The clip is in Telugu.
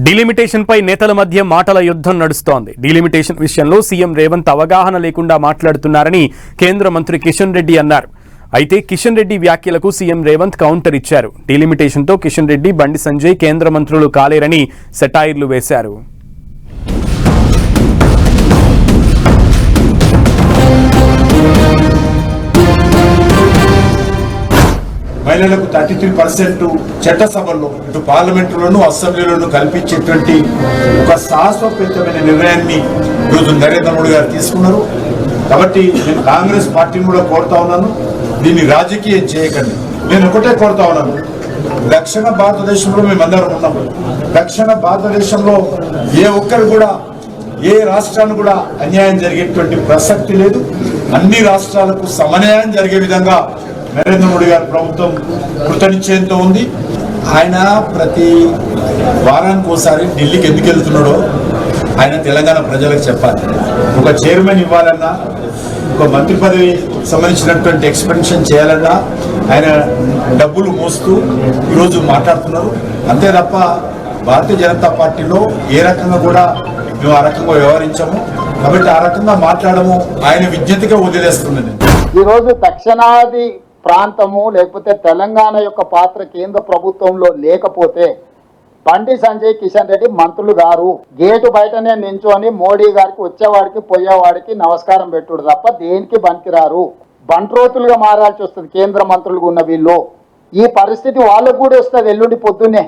డీలిమిటేషన్ పై నేతల మధ్య మాటల యుద్ధం నడుస్తోంది. డీలిమిటేషన్ విషయంలో సీఎం రేవంత్ అవగాహన లేకుండా మాట్లాడుతున్నారని కేంద్ర మంత్రి కిషన్ రెడ్డి అన్నారు. అయితే కిషన్ రెడ్డి వ్యాఖ్యలకు సీఎం రేవంత్ కౌంటర్ ఇచ్చారు. డీలిమిటేషన్తో కిషన్ రెడ్డి, బండి సంజయ్ కేంద్ర మంత్రులు కాలేరని సెటైర్లు వేశారు. మహిళలకు 33% చట్టసభల్లో ఇటు పార్లమెంటులోను అసెంబ్లీలోను కల్పించేటువంటి ఒక సాహసోపేతమైన నిర్ణయాన్ని ఈరోజు నరేంద్ర మోడీ గారు తీసుకున్నారు. కాబట్టి నేను కాంగ్రెస్ పార్టీని కూడా కోరుతా ఉన్నాను, దీన్ని రాజకీయం చేయకండి. నేను ఒకటే కోరుతా ఉన్నాను, దక్షిణ భారతదేశంలో మేమందరం ఉన్నాము. దక్షిణ భారతదేశంలో ఏ ఒక్కరు కూడా ఏ రాష్ట్రాన్ని కూడా అన్యాయం జరిగేటువంటి ప్రసక్తి లేదు. అన్ని రాష్ట్రాలకు సమన్యాయం జరిగే విధంగా నరేంద్ర మోడీ గారి ప్రభుత్వం కృతనిశ్చయంతో ఉంది. ఆయన ప్రతి వారానికి ఒకసారి ఢిల్లీకి ఎందుకు వెళ్తున్నాడో ఆయన తెలంగాణ ప్రజలకు చెప్పాలి. ఒక చైర్మన్ ఇవ్వాలన్నా, ఒక మంత్రి పదవి సంబంధించినటువంటి ఎక్స్పెన్షన్ చేయాలన్నా ఆయన డబ్బులు మోస్తూ ఈరోజు మాట్లాడుతున్నారు. అంతే తప్ప భారతీయ జనతా పార్టీలో ఏ రకంగా కూడా మేము ఆ రకంగా వ్యవహరించాము. కాబట్టి ఆ రకంగా మాట్లాడము ఆయన విజ్ఞతగా వదిలేస్తున్నది. ఈరోజు దక్షిణాది ప్రాంతము లేకపోతే తెలంగాణ యొక్క పాత్ర కేంద్ర ప్రభుత్వంలో లేకపోతే బండి సంజయ్, కిషన్ రెడ్డి మంత్రులు గారు గేటు బయటనే నించొని మోడీ గారికి వచ్చేవాడికి పోయేవాడికి నమస్కారం పెట్టుడు తప్ప దేనికి పనికిరారు. బంట్రోతులుగా మారాల్సి వస్తుంది కేంద్ర మంత్రులుగా ఉన్న వీళ్ళు. ఈ పరిస్థితి వాళ్ళకు కూడా వస్తుంది ఎల్లుండి పొద్దున్నే.